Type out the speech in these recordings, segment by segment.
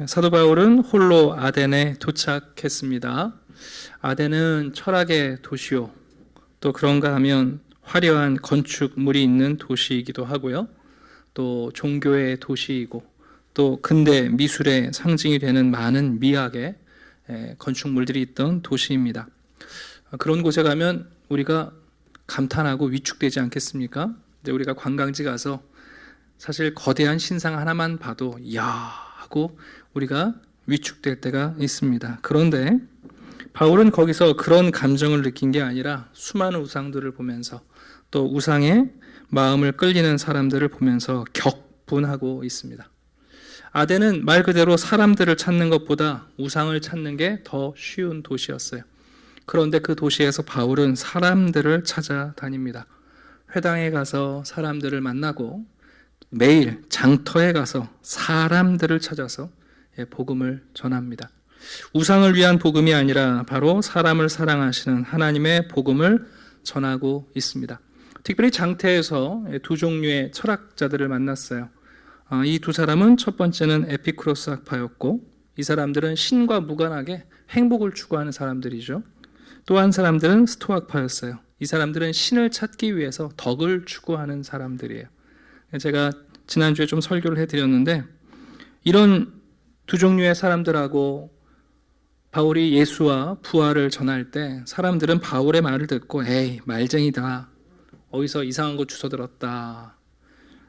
사도 바울은 홀로 아덴에 도착했습니다. 아덴은 철학의 도시요, 또 그런가 하면 화려한 건축물이 있는 도시이기도 하고요, 또 종교의 도시이고, 또 근대 미술의 상징이 되는 많은 미학의 건축물들이 있던 도시입니다. 그런 곳에 가면 우리가 감탄하고 위축되지 않겠습니까? 이제 우리가 관광지 가서 사실 거대한 신상 하나만 봐도 이야 하고 우리가 위축될 때가 있습니다. 그런데 바울은 거기서 그런 감정을 느낀 게 아니라 수많은 우상들을 보면서 또 우상에 마음을 끌리는 사람들을 보면서 격분하고 있습니다. 아덴은 말 그대로 사람들을 찾는 것보다 우상을 찾는 게 더 쉬운 도시였어요. 그런데 그 도시에서 바울은 사람들을 찾아다닙니다. 회당에 가서 사람들을 만나고 매일 장터에 가서 사람들을 찾아서 복음을 전합니다. 우상을 위한 복음이 아니라 바로 사람을 사랑하시는 하나님의 복음을 전하고 있습니다. 특별히 장터에서 두 종류의 철학자들을 만났어요. 이 두 사람은 첫 번째는 에피쿠로스 학파였고, 이 사람들은 신과 무관하게 행복을 추구하는 사람들이죠. 또 한 사람들은 스토아파였어요. 이 사람들은 신을 찾기 위해서 덕을 추구하는 사람들이에요. 제가 지난주에 좀 설교를 해드렸는데, 이런 두 종류의 사람들하고 바울이 예수와 부활을 전할 때 사람들은 바울의 말을 듣고 에이 말쟁이다, 어디서 이상한 거 주워 들었다,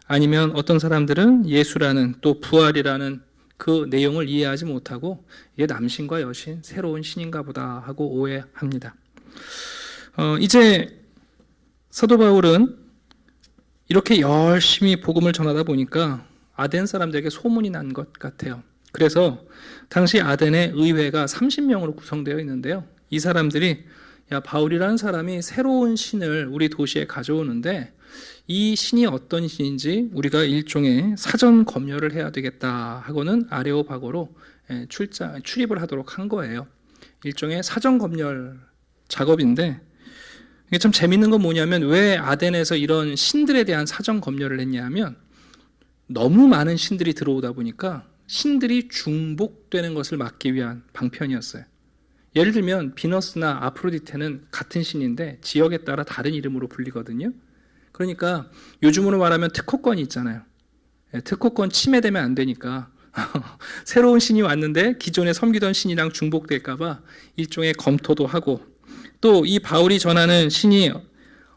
아니면 어떤 사람들은 예수라는 또 부활이라는 그 내용을 이해하지 못하고 이게 남신과 여신, 새로운 신인가 보다 하고 오해합니다. 이제 사도 바울은 이렇게 열심히 복음을 전하다 보니까 아덴 사람들에게 소문이 난 것 같아요. 그래서 당시 아덴의 의회가 30명으로 구성되어 있는데요, 이 사람들이 야, 바울이라는 사람이 새로운 신을 우리 도시에 가져오는데 이 신이 어떤 신인지 우리가 일종의 사전 검열을 해야 되겠다 하고는 아레오바고로 출입을 하도록 한 거예요. 일종의 사전 검열 작업인데, 이게 참 재밌는 건 뭐냐면 왜 아덴에서 이런 신들에 대한 사전 검열을 했냐면 너무 많은 신들이 들어오다 보니까 신들이 중복되는 것을 막기 위한 방편이었어요. 예를 들면 비너스나 아프로디테는 같은 신인데 지역에 따라 다른 이름으로 불리거든요. 그러니까 요즘으로 말하면 특허권이 있잖아요. 특허권 침해되면 안 되니까 새로운 신이 왔는데 기존에 섬기던 신이랑 중복될까 봐 일종의 검토도 하고, 또 이 바울이 전하는 신이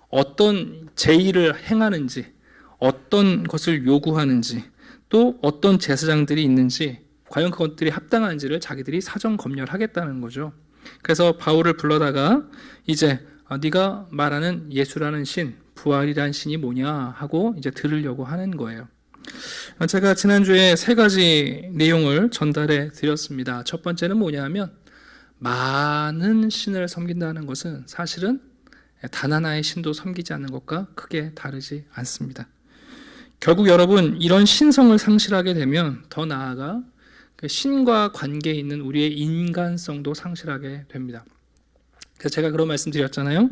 어떤 제의를 행하는지, 어떤 것을 요구하는지, 또 어떤 제사장들이 있는지, 과연 그것들이 합당한지를 자기들이 사전 검열하겠다는 거죠. 그래서 바울을 불러다가 이제 네가 말하는 예수라는 신, 부활이란 신이 뭐냐 하고 이제 들으려고 하는 거예요. 제가 지난주에 세 가지 내용을 전달해 드렸습니다. 첫 번째는 뭐냐면 많은 신을 섬긴다는 것은 사실은 단 하나의 신도 섬기지 않는 것과 크게 다르지 않습니다. 결국 여러분, 이런 신성을 상실하게 되면 더 나아가 신과 관계에 있는 우리의 인간성도 상실하게 됩니다. 그래서 제가 그런 말씀 드렸잖아요.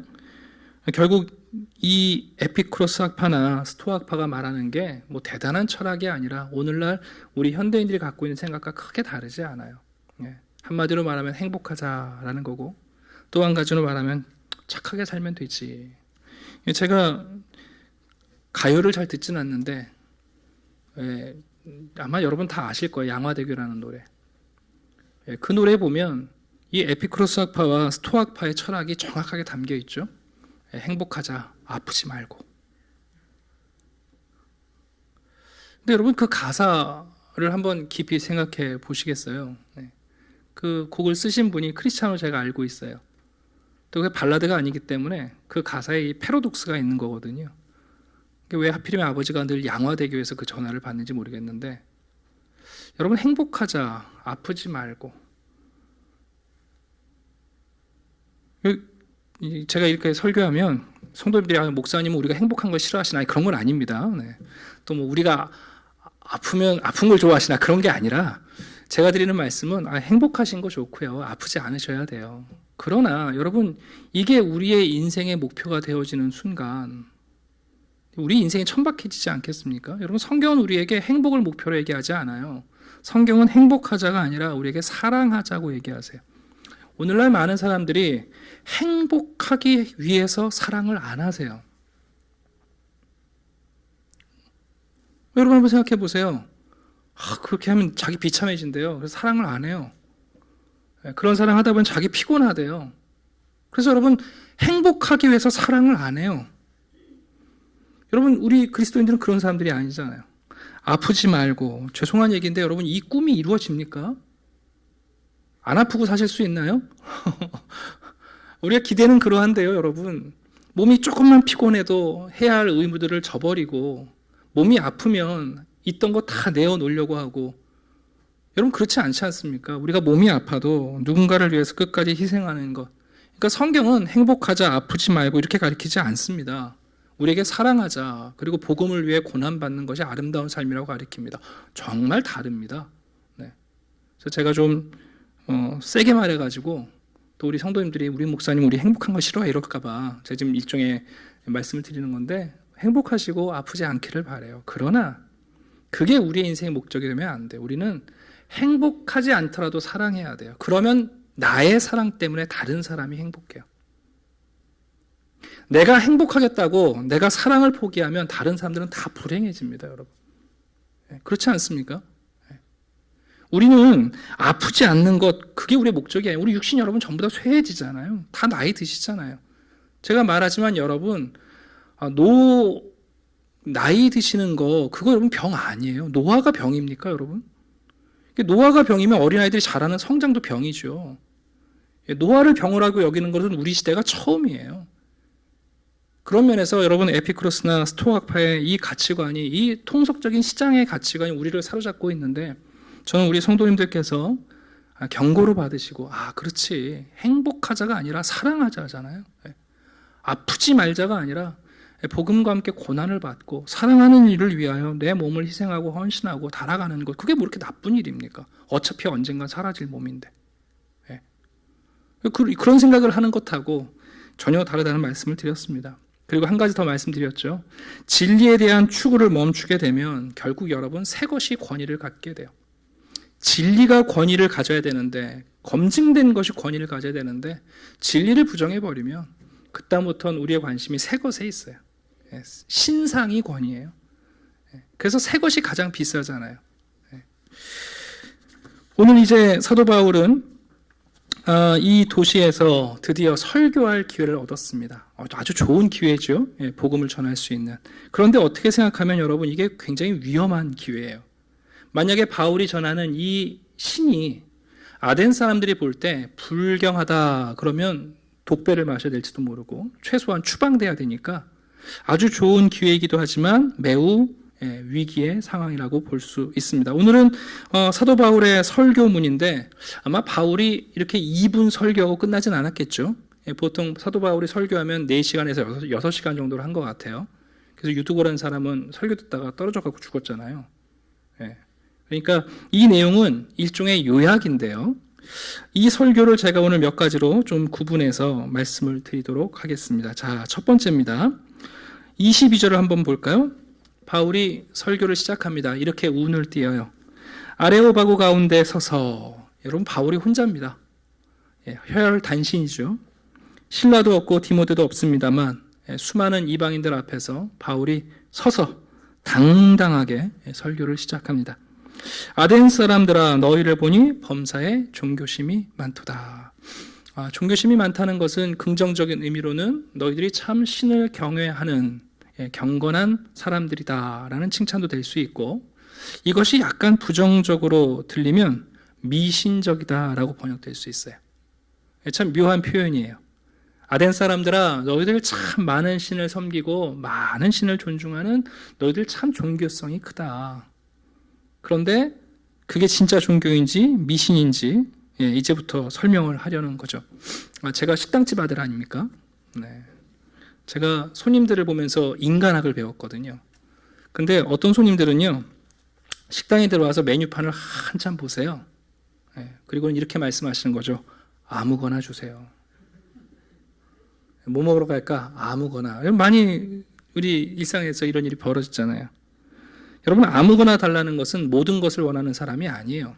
결국 이 에피쿠로스 학파나 스토아 학파가 말하는 게 뭐 대단한 철학이 아니라 오늘날 우리 현대인들이 갖고 있는 생각과 크게 다르지 않아요. 한마디로 말하면 행복하자라는 거고, 또 한 가지로 말하면 착하게 살면 되지. 제가 가요를 잘 듣진 않는데 아마 여러분 다 아실 거예요. 양화대교라는 노래. 그 노래 보면 이 에피쿠로스 학파와 스토아 학파의 철학이 정확하게 담겨 있죠. 행복하자, 아프지 말고. 근데 여러분 그 가사를 한번 깊이 생각해 보시겠어요? 그 곡을 쓰신 분이 크리스찬으로 제가 알고 있어요. 또 그게 발라드가 아니기 때문에 그 가사에 이 패러독스가 있는 거거든요. 왜 하필이면 아버지가 늘 양화대교에서 그 전화를 받는지 모르겠는데, 여러분 행복하자, 아프지 말고. 제가 이렇게 설교하면 성도들이 목사님은 우리가 행복한 걸 싫어하시나, 그런 건 아닙니다. 또 뭐 우리가 아프면 아픈 걸 좋아하시나, 그런 게 아니라 제가 드리는 말씀은 행복하신 거 좋고요, 아프지 않으셔야 돼요. 그러나 여러분, 이게 우리의 인생의 목표가 되어지는 순간 우리 인생이 천박해지지 않겠습니까? 여러분, 성경은 우리에게 행복을 목표로 얘기하지 않아요. 성경은 행복하자가 아니라 우리에게 사랑하자고 얘기하세요. 오늘날 많은 사람들이 행복하기 위해서 사랑을 안 하세요. 여러분 한번 생각해 보세요. 그렇게 하면 자기 비참해진대요. 그래서 사랑을 안 해요. 그런 사랑 하다 보면 자기 피곤하대요. 그래서 여러분 행복하기 위해서 사랑을 안 해요. 여러분 우리 그리스도인들은 그런 사람들이 아니잖아요. 아프지 말고, 죄송한 얘기인데 여러분 이 꿈이 이루어집니까? 안 아프고 사실 수 있나요? 우리가 기대는 그러한데요, 여러분. 몸이 조금만 피곤해도 해야 할 의무들을 저버리고 몸이 아프면 있던 거 다 내어놓으려고 하고, 여러분 그렇지 않지 않습니까? 우리가 몸이 아파도 누군가를 위해서 끝까지 희생하는 것. 그러니까 성경은 행복하자, 아프지 말고 이렇게 가르치지 않습니다. 우리에게 사랑하자, 그리고 복음을 위해 고난받는 것이 아름다운 삶이라고 가르칩니다. 정말 다릅니다. 네. 그래서 제가 좀 세게 말해가지고 또 우리 성도님들이 우리 목사님 우리 행복한 거 싫어해 이럴까봐 제가 지금 일종의 말씀을 드리는 건데, 행복하시고 아프지 않기를 바라요. 그러나 그게 우리의 인생의 목적이 되면 안 돼요. 우리는 행복하지 않더라도 사랑해야 돼요. 그러면 나의 사랑 때문에 다른 사람이 행복해요. 내가 행복하겠다고 내가 사랑을 포기하면 다른 사람들은 다 불행해집니다, 여러분. 그렇지 않습니까? 우리는 아프지 않는 것, 그게 우리의 목적이 아니에요. 우리 육신 여러분 전부 다 쇠해지잖아요. 다 나이 드시잖아요. 제가 말하지만 여러분, 나이 드시는 거, 그거 여러분 병 아니에요. 노화가 병입니까, 여러분? 노화가 병이면 어린아이들이 자라는 성장도 병이죠. 노화를 병으라고 여기는 것은 우리 시대가 처음이에요. 그런 면에서 여러분 에피쿠로스나 스토아파의 이 가치관이, 이 통속적인 시장의 가치관이 우리를 사로잡고 있는데, 저는 우리 성도님들께서 경고를 받으시고, 그렇지, 행복하자가 아니라 사랑하자잖아요. 아프지 말자가 아니라 복음과 함께 고난을 받고 사랑하는 일을 위하여 내 몸을 희생하고 헌신하고 달아가는 것, 그게 뭐 이렇게 나쁜 일입니까? 어차피 언젠간 사라질 몸인데. 그런 생각을 하는 것하고 전혀 다르다는 말씀을 드렸습니다. 그리고 한 가지 더 말씀드렸죠. 진리에 대한 추구를 멈추게 되면 결국 여러분 새 것이 권위를 갖게 돼요. 진리가 권위를 가져야 되는데, 검증된 것이 권위를 가져야 되는데 진리를 부정해버리면 그다음부터는 우리의 관심이 새 것에 있어요. 신상이 권위예요. 그래서 새 것이 가장 비싸잖아요. 오늘 이제 사도 바울은 이 도시에서 드디어 설교할 기회를 얻었습니다. 아주 좋은 기회죠. 복음을 전할 수 있는. 그런데 어떻게 생각하면 여러분 이게 굉장히 위험한 기회예요. 만약에 바울이 전하는 이 신이 아덴 사람들이 볼 때 불경하다 그러면 독배를 마셔야 될지도 모르고 최소한 추방돼야 되니까 아주 좋은 기회이기도 하지만 매우 위기의 상황이라고 볼 수 있습니다. 오늘은 사도 바울의 설교문인데 아마 바울이 이렇게 2분 설교하고 끝나진 않았겠죠. 보통 사도 바울이 설교하면 4시간에서 6시간 정도를 한 것 같아요. 그래서 유두고라는 사람은 설교 듣다가 떨어져 갖고 죽었잖아요. 그러니까 이 내용은 일종의 요약인데요. 이 설교를 제가 오늘 몇 가지로 좀 구분해서 말씀을 드리도록 하겠습니다. 자, 첫 번째입니다. 22절을 한번 볼까요? 바울이 설교를 시작합니다. 이렇게 운을 띄어요. 아레오바고 가운데 서서, 여러분 바울이 혼자입니다. 혈단신이죠. 신라도 없고 디모데도 없습니다만 수많은 이방인들 앞에서 바울이 서서 당당하게 설교를 시작합니다. 아덴 사람들아, 너희를 보니 범사에 종교심이 많도다. 종교심이 많다는 것은 긍정적인 의미로는 너희들이 참 신을 경외하는 경건한 사람들이다라는 칭찬도 될 수 있고, 이것이 약간 부정적으로 들리면 미신적이다라고 번역될 수 있어요. 참 묘한 표현이에요. 아덴 사람들아, 너희들 참 많은 신을 섬기고 많은 신을 존중하는 너희들 참 종교성이 크다. 그런데 그게 진짜 종교인지 미신인지 이제부터 설명을 하려는 거죠. 제가 식당집 아들 아닙니까? 네. 제가 손님들을 보면서 인간학을 배웠거든요. 근데 어떤 손님들은요, 식당에 들어와서 메뉴판을 한참 보세요. 그리고는 이렇게 말씀하시는 거죠. 아무거나 주세요. 뭐 먹으러 갈까? 아무거나. 많이 우리 일상에서 이런 일이 벌어졌잖아요. 여러분, 아무거나 달라는 것은 모든 것을 원하는 사람이 아니에요.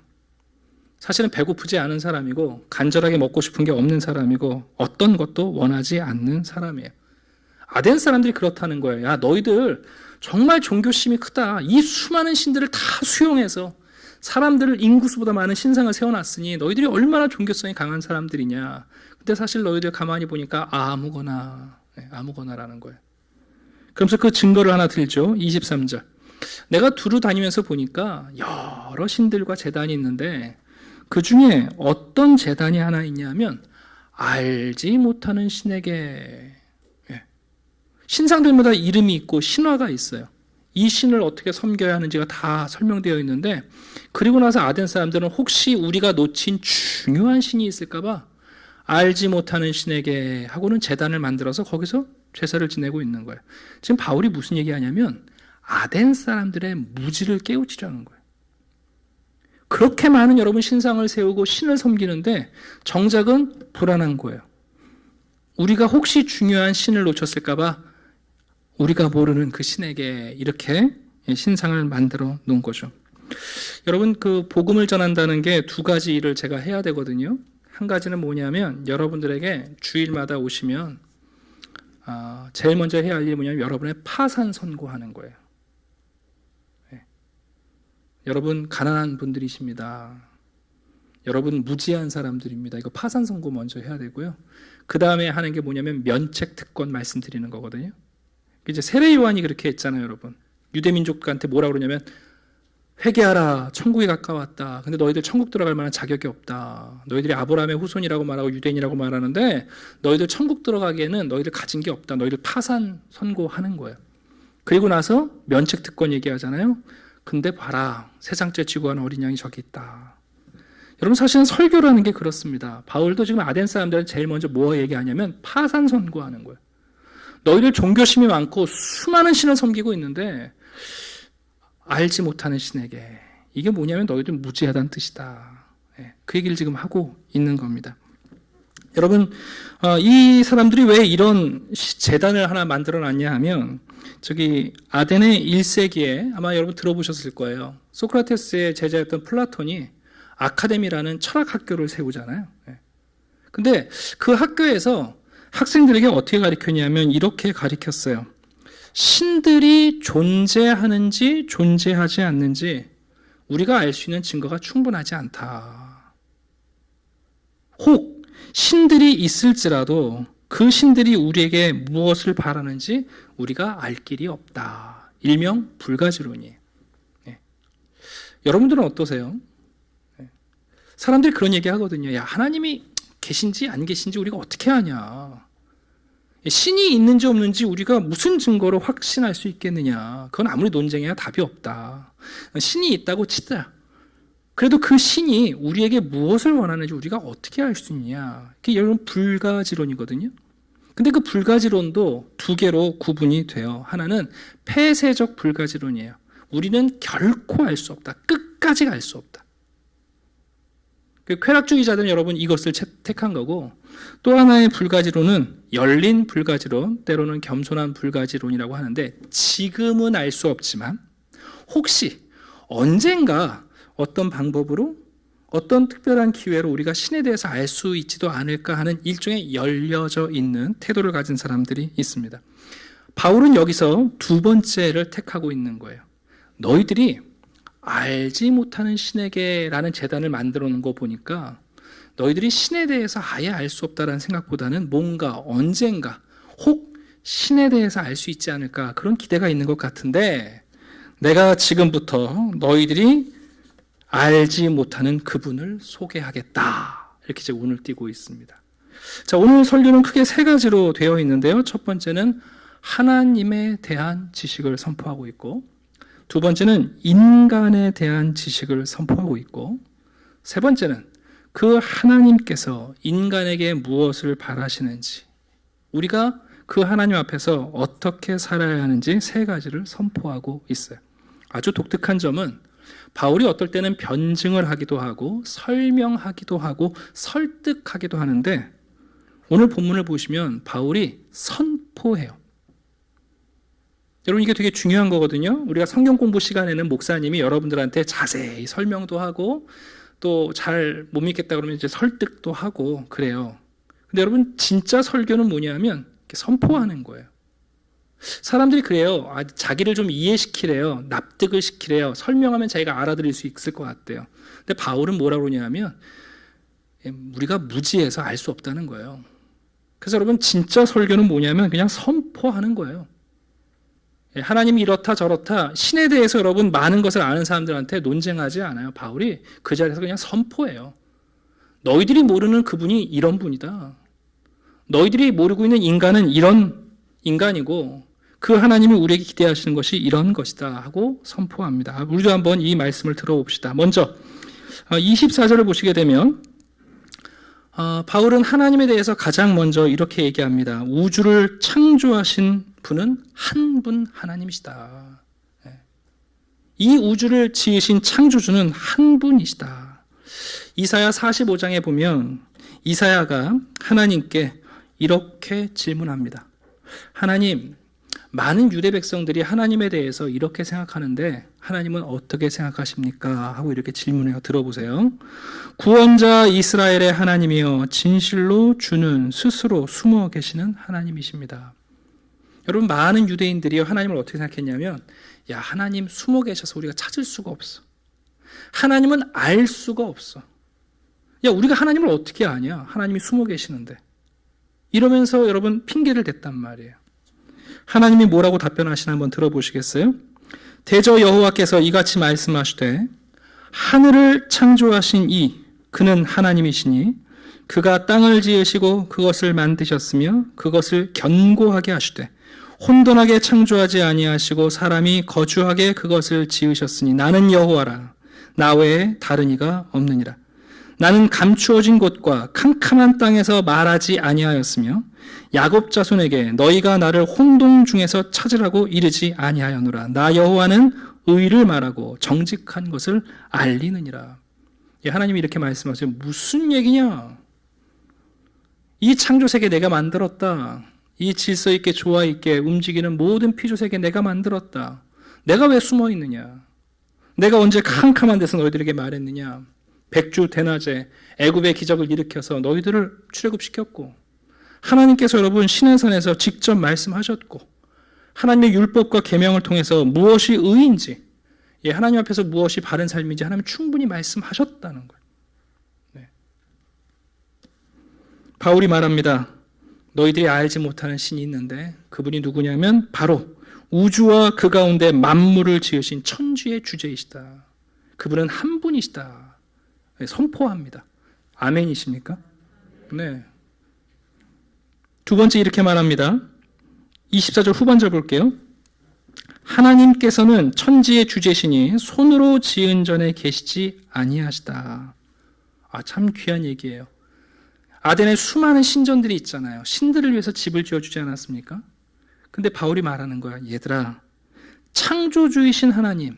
사실은 배고프지 않은 사람이고 간절하게 먹고 싶은 게 없는 사람이고 어떤 것도 원하지 않는 사람이에요. 아덴 사람들이 그렇다는 거예요. 야, 너희들 정말 종교심이 크다. 이 수많은 신들을 다 수용해서 사람들을 인구수보다 많은 신상을 세워놨으니 너희들이 얼마나 종교성이 강한 사람들이냐. 근데 사실 너희들 가만히 보니까 아무거나라는 거예요. 그러면서 그 증거를 하나 들죠. 23절. 내가 두루 다니면서 보니까 여러 신들과 제단이 있는데 그 중에 어떤 제단이 하나 있냐면 알지 못하는 신에게, 신상들마다 이름이 있고 신화가 있어요. 이 신을 어떻게 섬겨야 하는지가 다 설명되어 있는데, 그리고 나서 아덴 사람들은 혹시 우리가 놓친 중요한 신이 있을까봐 알지 못하는 신에게 하고는 제단을 만들어서 거기서 제사를 지내고 있는 거예요. 지금 바울이 무슨 얘기하냐면 아덴 사람들의 무지를 깨우치려는 거예요. 그렇게 많은 여러분 신상을 세우고 신을 섬기는데 정작은 불안한 거예요. 우리가 혹시 중요한 신을 놓쳤을까봐 우리가 모르는 그 신에게 이렇게 신상을 만들어 놓은 거죠. 여러분, 그 복음을 전한다는 게 두 가지 일을 제가 해야 되거든요. 한 가지는 뭐냐면 여러분들에게 주일마다 오시면 제일 먼저 해야 할 일이 뭐냐면 여러분의 파산 선고하는 거예요. 여러분 가난한 분들이십니다. 여러분 무지한 사람들입니다. 이거 파산 선고 먼저 해야 되고요. 그 다음에 하는 게 뭐냐면 면책 특권 말씀드리는 거거든요. 이제 세례 요한이 그렇게 했잖아요, 여러분. 유대 민족한테 뭐라 그러냐면 회개하라, 천국이 가까웠다. 근데 너희들 천국 들어갈 만한 자격이 없다. 너희들이 아브라함의 후손이라고 말하고 유대인이라고 말하는데 너희들 천국 들어가기에는 너희들 가진 게 없다. 너희들 파산 선고하는 거예요. 그리고 나서 면책 특권 얘기하잖아요. 근데 봐라, 세상째 지고 하는 어린 양이 저기 있다. 여러분, 사실은 설교라는 게 그렇습니다. 바울도 지금 아덴 사람들은 제일 먼저 뭐 얘기하냐면 파산 선고하는 거예요. 너희들 종교심이 많고 수많은 신을 섬기고 있는데 알지 못하는 신에게, 이게 뭐냐면 너희들 무지하다는 뜻이다. 그 얘기를 지금 하고 있는 겁니다. 여러분, 이 사람들이 왜 이런 제단을 하나 만들어 놨냐 하면 저기 아덴의 1세기에 아마 여러분 들어보셨을 거예요. 소크라테스의 제자였던 플라톤이 아카데미라는 철학 학교를 세우잖아요. 근데 그 학교에서 학생들에게 어떻게 가르쳤냐면 이렇게 가르쳤어요. 신들이 존재하는지 존재하지 않는지 우리가 알 수 있는 증거가 충분하지 않다. 혹 신들이 있을지라도 그 신들이 우리에게 무엇을 바라는지 우리가 알 길이 없다. 일명 불가지론이에요. 여러분들은 어떠세요? 사람들이 그런 얘기 하거든요. 야, 하나님이 계신지 안 계신지 우리가 어떻게 아냐. 신이 있는지 없는지 우리가 무슨 증거로 확신할 수 있겠느냐. 그건 아무리 논쟁해야 답이 없다. 신이 있다고 치자. 그래도 그 신이 우리에게 무엇을 원하는지 우리가 어떻게 알 수 있냐. 그게 여러분 불가지론이거든요. 근데 그 불가지론도 두 개로 구분이 돼요. 하나는 폐쇄적 불가지론이에요. 우리는 결코 알 수 없다. 끝까지 알 수 없다. 쾌락주의자들은 여러분 이것을 택한 거고, 또 하나의 불가지론은 열린 불가지론, 때로는 겸손한 불가지론이라고 하는데, 지금은 알 수 없지만 혹시 언젠가 어떤 방법으로 어떤 특별한 기회로 우리가 신에 대해서 알 수 있지도 않을까 하는 일종의 열려져 있는 태도를 가진 사람들이 있습니다. 바울은 여기서 두 번째를 택하고 있는 거예요. 너희들이 알지 못하는 신에게라는 제단을 만들어 놓은 거 보니까 너희들이 신에 대해서 아예 알 수 없다라는 생각보다는 뭔가 언젠가 혹 신에 대해서 알 수 있지 않을까 그런 기대가 있는 것 같은데, 내가 지금부터 너희들이 알지 못하는 그분을 소개하겠다. 이렇게 이제 운을 띄고 있습니다. 자, 오늘 설교는 크게 세 가지로 되어 있는데요. 첫 번째는 하나님에 대한 지식을 선포하고 있고, 두 번째는 인간에 대한 지식을 선포하고 있고, 세 번째는 그 하나님께서 인간에게 무엇을 바라시는지, 우리가 그 하나님 앞에서 어떻게 살아야 하는지 세 가지를 선포하고 있어요. 아주 독특한 점은 바울이 어떨 때는 변증을 하기도 하고 설명하기도 하고 설득하기도 하는데, 오늘 본문을 보시면 바울이 선포해요. 여러분 이게 되게 중요한 거거든요. 우리가 성경 공부 시간에는 목사님이 여러분들한테 자세히 설명도 하고 또 잘 못 믿겠다 그러면 이제 설득도 하고 그래요. 근데 여러분 진짜 설교는 뭐냐면 선포하는 거예요. 사람들이 그래요. 자기를 좀 이해시키래요. 납득을 시키래요. 설명하면 자기가 알아들을 수 있을 것 같대요. 근데 바울은 뭐라고 그러냐면 우리가 무지해서 알 수 없다는 거예요. 그래서 여러분 진짜 설교는 뭐냐면 그냥 선포하는 거예요. 하나님이 이렇다 저렇다 신에 대해서 여러분 많은 것을 아는 사람들한테 논쟁하지 않아요. 바울이 그 자리에서 그냥 선포해요. 너희들이 모르는 그분이 이런 분이다. 너희들이 모르고 있는 인간은 이런 인간이고 그 하나님이 우리에게 기대하시는 것이 이런 것이다 하고 선포합니다. 우리도 한번 이 말씀을 들어봅시다. 먼저 24절을 보시게 되면 바울은 하나님에 대해서 가장 먼저 이렇게 얘기합니다. 우주를 창조하신 분은 한 분 하나님이시다. 이 우주를 지으신 창조주는 한 분이시다. 이사야 45장에 보면 이사야가 하나님께 이렇게 질문합니다. 하나님, 많은 유대 백성들이 하나님에 대해서 이렇게 생각하는데 하나님은 어떻게 생각하십니까? 하고 이렇게 질문해요. 들어보세요. 구원자 이스라엘의 하나님이여 진실로 주는 스스로 숨어 계시는 하나님이십니다. 여러분 많은 유대인들이 하나님을 어떻게 생각했냐면 야 하나님 숨어 계셔서 우리가 찾을 수가 없어. 하나님은 알 수가 없어. 야 우리가 하나님을 어떻게 아냐? 하나님이 숨어 계시는데. 이러면서 여러분 핑계를 댔단 말이에요. 하나님이 뭐라고 답변하시나 한번 들어보시겠어요? 대저 여호와께서 이같이 말씀하시되 하늘을 창조하신 그는 하나님이시니 그가 땅을 지으시고 그것을 만드셨으며 그것을 견고하게 하시되 혼돈하게 창조하지 아니하시고 사람이 거주하게 그것을 지으셨으니 나는 여호와라 나 외에 다른 이가 없느니라. 나는 감추어진 곳과 캄캄한 땅에서 말하지 아니하였으며 야곱 자손에게 너희가 나를 혼돈 중에서 찾으라고 이르지 아니하였노라. 나 여호와는 의를 말하고 정직한 것을 알리느니라. 하나님이 이렇게 말씀하세요. 무슨 얘기냐? 이 창조세계 내가 만들었다. 이 질서 있게 조화 있게 움직이는 모든 피조세계 내가 만들었다. 내가 왜 숨어 있느냐? 내가 언제 캄캄한 데서 너희들에게 말했느냐? 백주 대낮에 애굽의 기적을 일으켜서 너희들을 출애굽시켰고 하나님께서 여러분 시내산에서 직접 말씀하셨고 하나님의 율법과 계명을 통해서 무엇이 의인지 하나님 앞에서 무엇이 바른 삶인지 하나님 충분히 말씀하셨다는 거예요. 네. 바울이 말합니다. 너희들이 알지 못하는 신이 있는데 그분이 누구냐면 바로 우주와 그 가운데 만물을 지으신 천주의 주제이시다. 그분은 한 분이시다. 선포합니다. 아멘이십니까? 네. 두 번째 이렇게 말합니다. 24절 후반절 볼게요. 하나님께서는 천지의 주제시니 손으로 지은 전에 계시지 아니하시다. 참 귀한 얘기예요. 아덴에 수많은 신전들이 있잖아요. 신들을 위해서 집을 지어주지 않았습니까? 근데 바울이 말하는 거야. 얘들아, 창조주이신 하나님,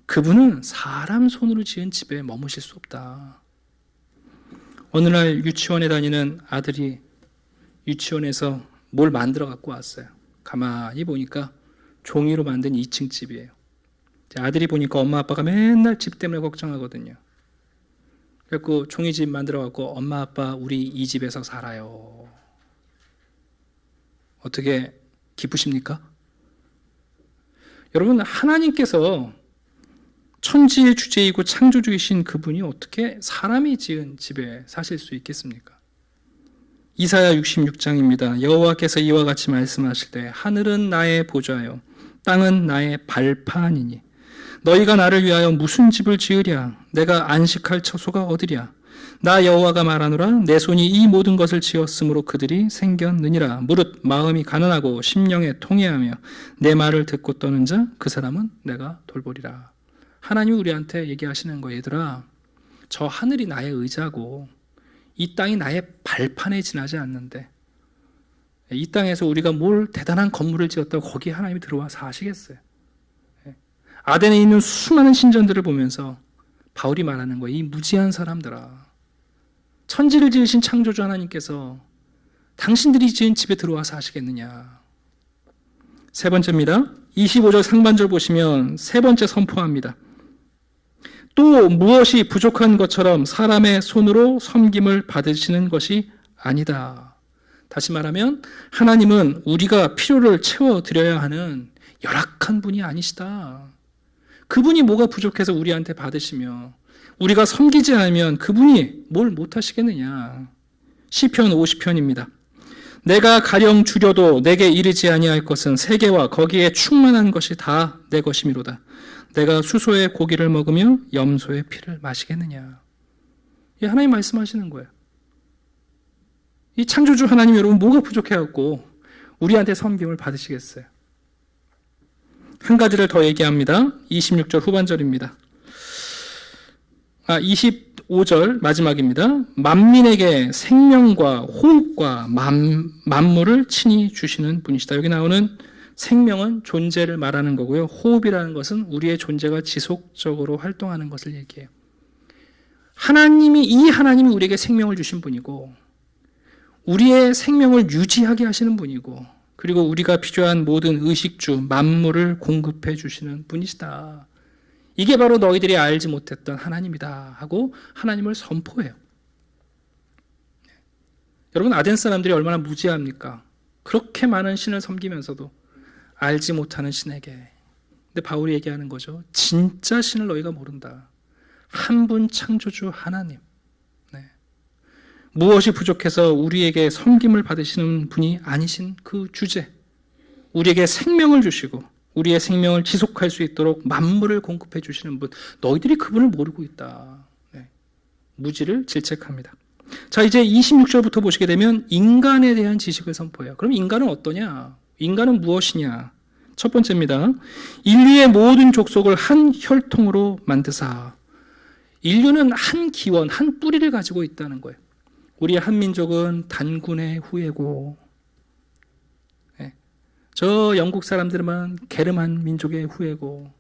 그분은 사람 손으로 지은 집에 머무실 수 없다. 어느 날 유치원에 다니는 아들이 유치원에서 뭘 만들어 갖고 왔어요. 가만히 보니까 종이로 만든 2층 집이에요. 아들이 보니까 엄마 아빠가 맨날 집 때문에 걱정하거든요. 그래서 종이집 만들어 갖고 엄마 아빠 우리 이 집에서 살아요. 어떻게 기쁘십니까? 여러분 하나님께서 천지의 주제이고 창조주이신 그분이 어떻게 사람이 지은 집에 사실 수 있겠습니까? 이사야 66장입니다. 여호와께서 이와 같이 말씀하실 때 하늘은 나의 보좌요 땅은 나의 발판이니 너희가 나를 위하여 무슨 집을 지으랴? 내가 안식할 처소가 어디랴? 나 여호와가 말하노라 내 손이 이 모든 것을 지었으므로 그들이 생겼느니라. 무릇 마음이 가난하고 심령에 통회하며 내 말을 듣고 떠는 자 그 사람은 내가 돌보리라. 하나님이 우리한테 얘기하시는 거예요. 얘들아, 저 하늘이 나의 의자고 이 땅이 나의 발판에 지나지 않는데 이 땅에서 우리가 뭘 대단한 건물을 지었다고 거기에 하나님이 들어와 사시겠어요? 아덴에 있는 수많은 신전들을 보면서 바울이 말하는 거예요. 이 무지한 사람들아, 천지를 지으신 창조주 하나님께서 당신들이 지은 집에 들어와서 하시겠느냐. 세 번째입니다. 25절 상반절 보시면 세 번째 선포합니다. 또 무엇이 부족한 것처럼 사람의 손으로 섬김을 받으시는 것이 아니다. 다시 말하면 하나님은 우리가 필요를 채워드려야 하는 열악한 분이 아니시다. 그분이 뭐가 부족해서 우리한테 받으시며 우리가 섬기지 않으면 그분이 뭘 못하시겠느냐. 시편 50편입니다. 내가 가령 주려도 내게 이르지 아니할 것은 세계와 거기에 충만한 것이 다 내 것이미로다. 내가 수소의 고기를 먹으며 염소의 피를 마시겠느냐. 이 하나님 말씀하시는 거예요. 이 창조주 하나님 여러분 뭐가 부족해갖고 우리한테 섬김을 받으시겠어요? 한 가지를 더 얘기합니다. 26절 후반절입니다. 25절 마지막입니다. 만민에게 생명과 호흡과 만물을 친히 주시는 분이시다. 여기 나오는 생명은 존재를 말하는 거고요. 호흡이라는 것은 우리의 존재가 지속적으로 활동하는 것을 얘기해요. 이 하나님이 우리에게 생명을 주신 분이고 우리의 생명을 유지하게 하시는 분이고 그리고 우리가 필요한 모든 의식주, 만물을 공급해 주시는 분이시다. 이게 바로 너희들이 알지 못했던 하나님이다 하고 하나님을 선포해요. 여러분 아덴 사람들이 얼마나 무지합니까? 그렇게 많은 신을 섬기면서도 알지 못하는 신에게. 근데 바울이 얘기하는 거죠. 진짜 신을 너희가 모른다. 한 분 창조주 하나님. 네. 무엇이 부족해서 우리에게 섬김을 받으시는 분이 아니신 그 주제. 우리에게 생명을 주시고 우리의 생명을 지속할 수 있도록 만물을 공급해 주시는 분. 너희들이 그분을 모르고 있다. 네. 무지를 질책합니다. 자, 이제 26절부터 보시게 되면 인간에 대한 지식을 선포해요. 그럼 인간은 어떠냐? 인간은 무엇이냐? 첫 번째입니다. 인류의 모든 족속을 한 혈통으로 만드사. 인류는 한 기원, 한 뿌리를 가지고 있다는 거예요. 우리 한민족은 단군의 후예고 저 영국 사람들은 게르만 민족의 후예고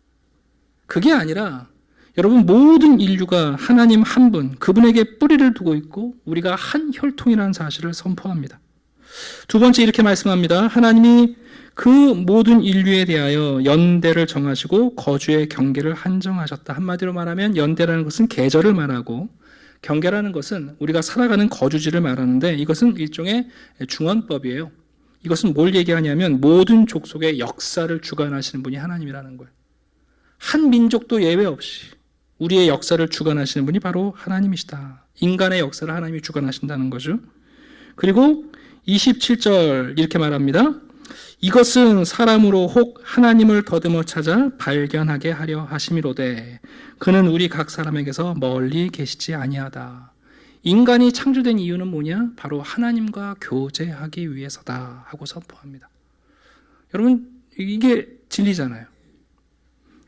그게 아니라 여러분 모든 인류가 하나님 한 분, 그분에게 뿌리를 두고 있고 우리가 한 혈통이라는 사실을 선포합니다. 두 번째 이렇게 말씀합니다. 하나님이 그 모든 인류에 대하여 연대를 정하시고 거주의 경계를 한정하셨다. 한마디로 말하면 연대라는 것은 계절을 말하고 경계라는 것은 우리가 살아가는 거주지를 말하는데 이것은 일종의 중언법이에요. 이것은 뭘 얘기하냐면 모든 족속의 역사를 주관하시는 분이 하나님이라는 거예요. 한 민족도 예외 없이 우리의 역사를 주관하시는 분이 바로 하나님이시다. 인간의 역사를 하나님이 주관하신다는 거죠. 그리고 27절 이렇게 말합니다. 이것은 사람으로 혹 하나님을 더듬어 찾아 발견하게 하려 하심이로되 그는 우리 각 사람에게서 멀리 계시지 아니하다. 인간이 창조된 이유는 뭐냐? 바로 하나님과 교제하기 위해서다 하고 선포합니다. 여러분 이게 진리잖아요.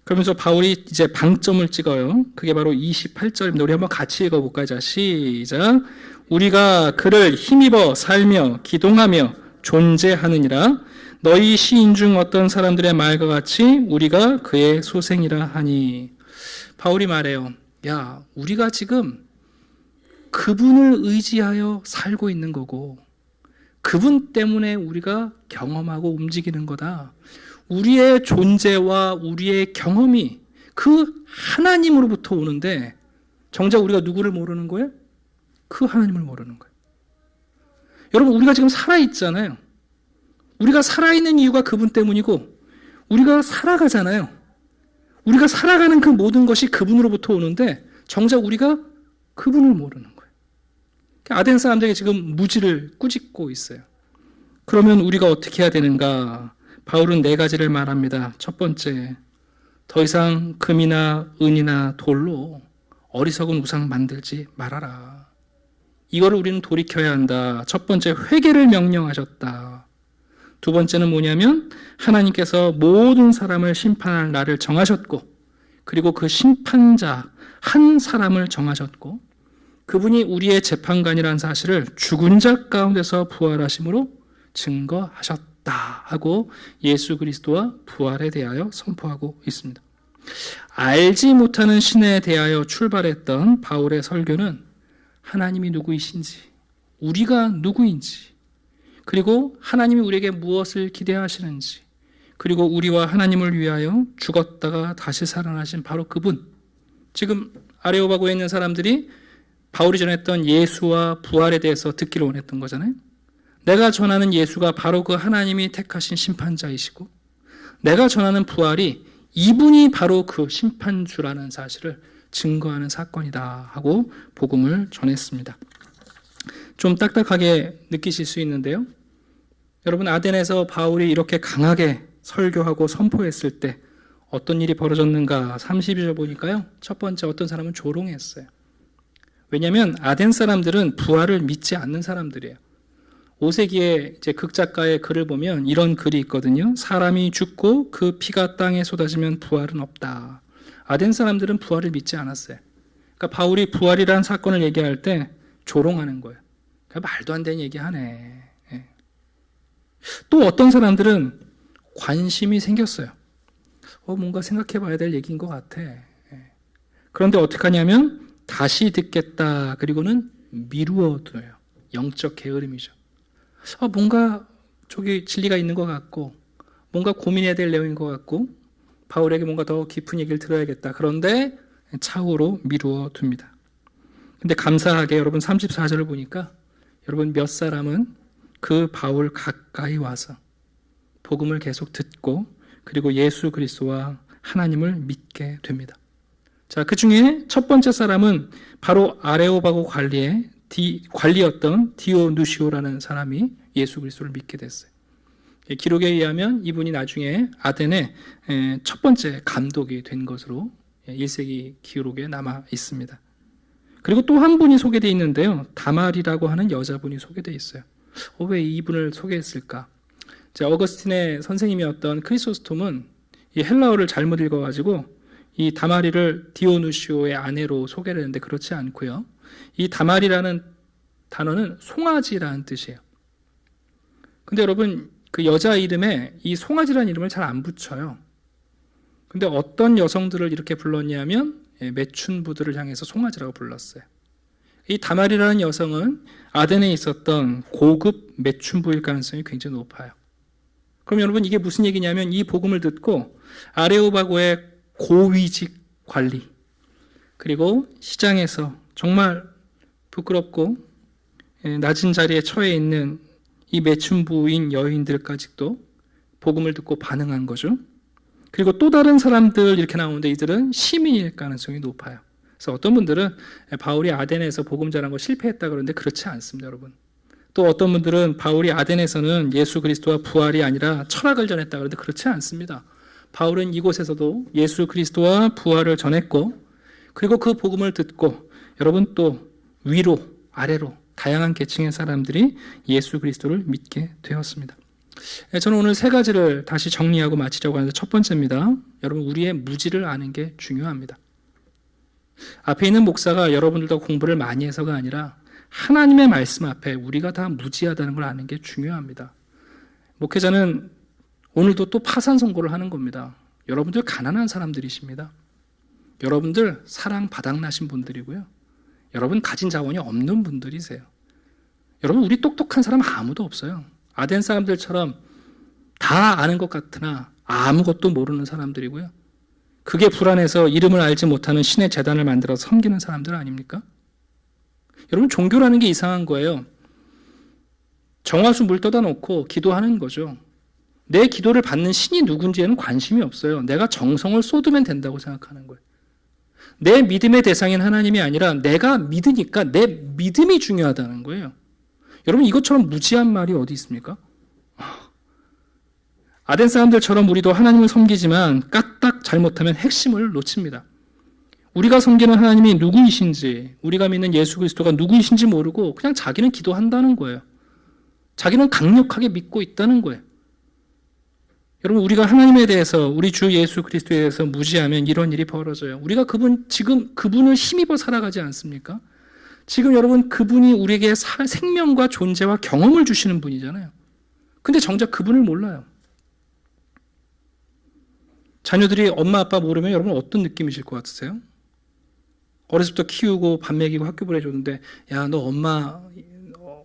그러면서 바울이 이제 방점을 찍어요. 그게 바로 28절입니다. 우리 한번 같이 읽어볼까요? 자, 시작. 우리가 그를 힘입어 살며 기동하며 존재하느니라. 너희 시인 중 어떤 사람들의 말과 같이 우리가 그의 소생이라 하니. 바울이 말해요. 야, 우리가 지금 그분을 의지하여 살고 있는 거고 그분 때문에 우리가 경험하고 움직이는 거다. 우리의 존재와 우리의 경험이 그 하나님으로부터 오는데 정작 우리가 누구를 모르는 거예요? 그 하나님을 모르는 거예요. 여러분 우리가 지금 살아있잖아요. 우리가 살아있는 이유가 그분 때문이고 우리가 살아가잖아요. 우리가 살아가는 그 모든 것이 그분으로부터 오는데 정작 우리가 그분을 모르는 거예요. 아덴 사람들이 지금 무지를 꾸짖고 있어요. 그러면 우리가 어떻게 해야 되는가? 바울은 4가지를 말합니다. 첫 번째, 더 이상 금이나 은이나 돌로 어리석은 우상 만들지 말아라. 이거를 우리는 돌이켜야 한다. 첫 번째, 회개를 명령하셨다. 두 번째는 뭐냐면 하나님께서 모든 사람을 심판할 날을 정하셨고 그리고 그 심판자 한 사람을 정하셨고 그분이 우리의 재판관이라는 사실을 죽은 자 가운데서 부활하심으로 증거하셨다 하고 예수 그리스도와 부활에 대하여 선포하고 있습니다. 알지 못하는 신에 대하여 출발했던 바울의 설교는 하나님이 누구이신지, 우리가 누구인지, 그리고 하나님이 우리에게 무엇을 기대하시는지, 그리고 우리와 하나님을 위하여 죽었다가 다시 살아나신 바로 그분. 지금 아레오바고에 있는 사람들이 바울이 전했던 예수와 부활에 대해서 듣기를 원했던 거잖아요. 내가 전하는 예수가 바로 그 하나님이 택하신 심판자이시고, 내가 전하는 부활이 이분이 바로 그 심판주라는 사실을 증거하는 사건이다 하고 복음을 전했습니다. 좀 딱딱하게 느끼실 수 있는데요. 여러분, 아덴에서 바울이 이렇게 강하게 설교하고 선포했을 때 어떤 일이 벌어졌는가? 32절 보니까요. 첫 번째, 어떤 사람은 조롱했어요. 왜냐하면 아덴 사람들은 부활을 믿지 않는 사람들이에요. 5세기에 이제 극작가의 글을 보면 이런 글이 있거든요. 사람이 죽고 그 피가 땅에 쏟아지면 부활은 없다. 아덴 사람들은 부활을 믿지 않았어요. 그러니까 바울이 부활이라는 사건을 얘기할 때 조롱하는 거예요. 그러니까 말도 안 되는 얘기하네. 예. 또 어떤 사람들은 관심이 생겼어요. 뭔가 생각해 봐야 될 얘기인 것 같아. 예. 그런데 어떻게 하냐면 다시 듣겠다. 그리고는 미루어 둬요. 영적 게으름이죠. 뭔가 저기 진리가 있는 것 같고, 뭔가 고민해야 될 내용인 것 같고, 바울에게 뭔가 더 깊은 얘기를 들어야겠다. 그런데 차후로 미루어 둡니다. 근데 감사하게 여러분 34절을 보니까 여러분 몇 사람은 그 바울 가까이 와서 복음을 계속 듣고, 그리고 예수 그리스도와 하나님을 믿게 됩니다. 자, 그 중에 첫 번째 사람은 바로 아레오바고 관리였던 디오누시오라는 사람이 예수 그리스도를 믿게 됐어요. 기록에 의하면 이분이 나중에 아덴의 첫 번째 감독이 된 것으로 1세기 기록에 남아 있습니다. 그리고 또 한 분이 소개되어 있는데요. 다말이라고 하는 여자분이 소개되어 있어요. 왜 이분을 소개했을까? 어거스틴의 선생님이었던 크리소스톰은 이 헬라어를 잘못 읽어가지고 이 다말이를 디오누시오의 아내로 소개를 했는데 그렇지 않고요. 이 다말이라는 단어는 송아지라는 뜻이에요. 근데 여러분, 그 여자 이름에 이 송아지라는 이름을 잘 안 붙여요. 근데 어떤 여성들을 이렇게 불렀냐면 매춘부들을 향해서 송아지라고 불렀어요. 이 다말이라는 여성은 아덴에 있었던 고급 매춘부일 가능성이 굉장히 높아요. 그럼 여러분, 이게 무슨 얘기냐면 이 복음을 듣고 아레오바고의 고위직 관리, 그리고 시장에서 정말 부끄럽고 낮은 자리에 처해 있는 이 매춘부인 여인들까지도 복음을 듣고 반응한 거죠. 그리고 또 다른 사람들 이렇게 나오는데 이들은 시민일 가능성이 높아요. 그래서 어떤 분들은 바울이 아덴에서 복음 전한 거 실패했다 그러는데 그렇지 않습니다, 여러분. 또 어떤 분들은 바울이 아덴에서는 예수 그리스도와 부활이 아니라 철학을 전했다 그러는데 그렇지 않습니다. 바울은 이곳에서도 예수 그리스도와 부활을 전했고, 그리고 그 복음을 듣고 여러분 또 위로 아래로 다양한 계층의 사람들이 예수 그리스도를 믿게 되었습니다. 저는 오늘 세 가지를 다시 정리하고 마치려고 하는데, 첫 번째입니다. 여러분, 우리의 무지를 아는 게 중요합니다. 앞에 있는 목사가 여러분들도 공부를 많이 해서가 아니라 하나님의 말씀 앞에 우리가 다 무지하다는 걸 아는 게 중요합니다. 목회자는 오늘도 또 파산 선고를 하는 겁니다. 여러분들 가난한 사람들이십니다. 여러분들 사랑 바닥나신 분들이고요. 여러분 가진 자원이 없는 분들이세요. 여러분, 우리 똑똑한 사람 아무도 없어요. 아덴 사람들처럼 다 아는 것 같으나 아무것도 모르는 사람들이고요. 그게 불안해서 이름을 알지 못하는 신의 제단을 만들어 섬기는 사람들 아닙니까? 여러분, 종교라는 게 이상한 거예요. 정화수 물 떠다 놓고 기도하는 거죠. 내 기도를 받는 신이 누군지에는 관심이 없어요. 내가 정성을 쏟으면 된다고 생각하는 거예요. 내 믿음의 대상인 하나님이 아니라 내가 믿으니까 내 믿음이 중요하다는 거예요. 여러분, 이것처럼 무지한 말이 어디 있습니까? 아덴 사람들처럼 우리도 하나님을 섬기지만 까딱 잘못하면 핵심을 놓칩니다. 우리가 섬기는 하나님이 누구이신지, 우리가 믿는 예수 그리스도가 누구이신지 모르고 그냥 자기는 기도한다는 거예요. 자기는 강력하게 믿고 있다는 거예요. 여러분, 우리가 하나님에 대해서, 우리 주 예수 그리스도에 대해서 무지하면 이런 일이 벌어져요. 우리가 지금 그분을 힘입어 살아가지 않습니까? 지금 여러분, 그분이 우리에게 생명과 존재와 경험을 주시는 분이잖아요. 근데 정작 그분을 몰라요. 자녀들이 엄마 아빠 모르면 여러분 어떤 느낌이실 것 같으세요? 어렸을 때부터 키우고 밥 먹이고 학교 보내줬는데, 야, 너 엄마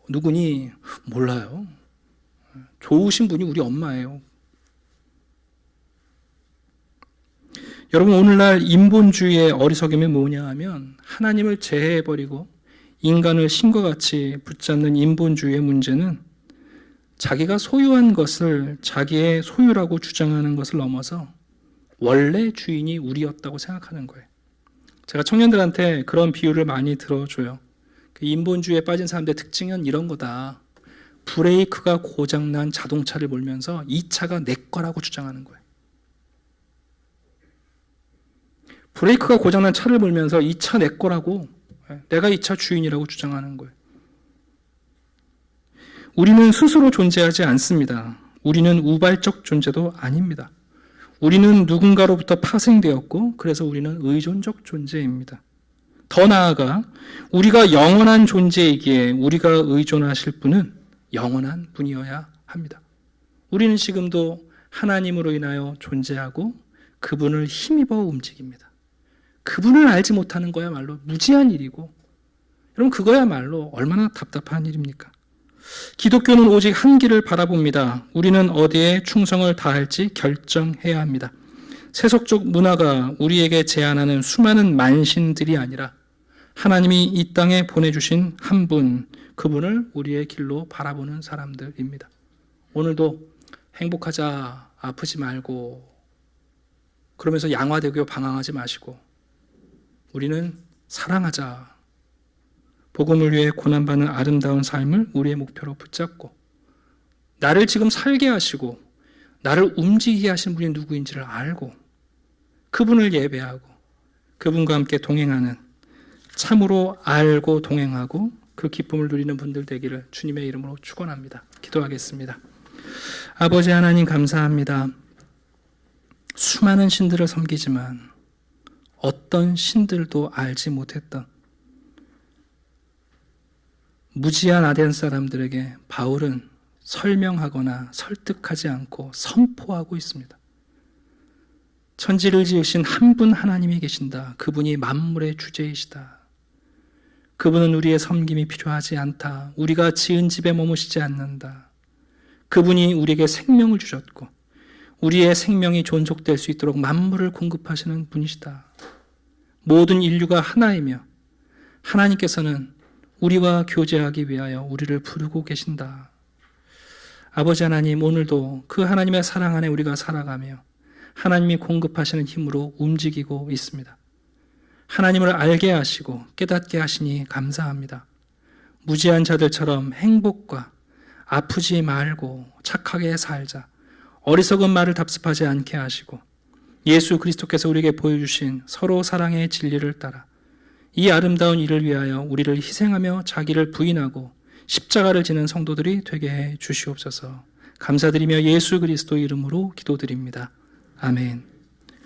누구니? 몰라요. 좋으신 분이 우리 엄마예요. 여러분, 오늘날 인본주의의 어리석음이 뭐냐 하면 하나님을 제해해버리고 인간을 신과 같이 붙잡는 인본주의의 문제는 자기가 소유한 것을 자기의 소유라고 주장하는 것을 넘어서 원래 주인이 우리였다고 생각하는 거예요. 제가 청년들한테 그런 비유를 많이 들어줘요. 인본주의에 빠진 사람들의 특징은 이런 거다. 브레이크가 고장난 자동차를 몰면서 이 차가 내 거라고 주장하는 거예요. 브레이크가 고장난 차를 몰면서 이 차 내 거라고, 내가 이 차 주인이라고 주장하는 거예요. 우리는 스스로 존재하지 않습니다. 우리는 우발적 존재도 아닙니다. 우리는 누군가로부터 파생되었고 그래서 우리는 의존적 존재입니다. 더 나아가 우리가 영원한 존재이기에 우리가 의존하실 분은 영원한 분이어야 합니다. 우리는 지금도 하나님으로 인하여 존재하고 그분을 힘입어 움직입니다. 그분을 알지 못하는 거야말로 무지한 일이고, 여러분, 그거야말로 얼마나 답답한 일입니까? 기독교는 오직 한 길을 바라봅니다. 우리는 어디에 충성을 다할지 결정해야 합니다. 세속적 문화가 우리에게 제안하는 수많은 만신들이 아니라 하나님이 이 땅에 보내주신 한 분, 그분을 우리의 길로 바라보는 사람들입니다. 오늘도 행복하자, 아프지 말고, 그러면서 양화되고 방황하지 마시고, 우리는 사랑하자, 복음을 위해 고난받는 아름다운 삶을 우리의 목표로 붙잡고, 나를 지금 살게 하시고 나를 움직이게 하신 분이 누구인지를 알고 그분을 예배하고 그분과 함께 동행하는, 참으로 알고 동행하고 그 기쁨을 누리는 분들 되기를 주님의 이름으로 축원합니다. 기도하겠습니다. 아버지 하나님, 감사합니다. 수많은 신들을 섬기지만 어떤 신들도 알지 못했던 무지한 아덴 사람들에게 바울은 설명하거나 설득하지 않고 선포하고 있습니다. 천지를 지으신 한 분 하나님이 계신다. 그분이 만물의 주제이시다. 그분은 우리의 섬김이 필요하지 않다. 우리가 지은 집에 머무시지 않는다. 그분이 우리에게 생명을 주셨고 우리의 생명이 존속될 수 있도록 만물을 공급하시는 분이시다. 모든 인류가 하나이며 하나님께서는 우리와 교제하기 위하여 우리를 부르고 계신다. 아버지 하나님, 오늘도 그 하나님의 사랑 안에 우리가 살아가며 하나님이 공급하시는 힘으로 움직이고 있습니다. 하나님을 알게 하시고 깨닫게 하시니 감사합니다. 무지한 자들처럼 행복과 아프지 말고 착하게 살자, 어리석은 말을 답습하지 않게 하시고 예수 그리스도께서 우리에게 보여주신 서로 사랑의 진리를 따라 이 아름다운 일을 위하여 우리를 희생하며 자기를 부인하고 십자가를 지는 성도들이 되게 해 주시옵소서. 감사드리며 예수 그리스도 이름으로 기도드립니다. 아멘.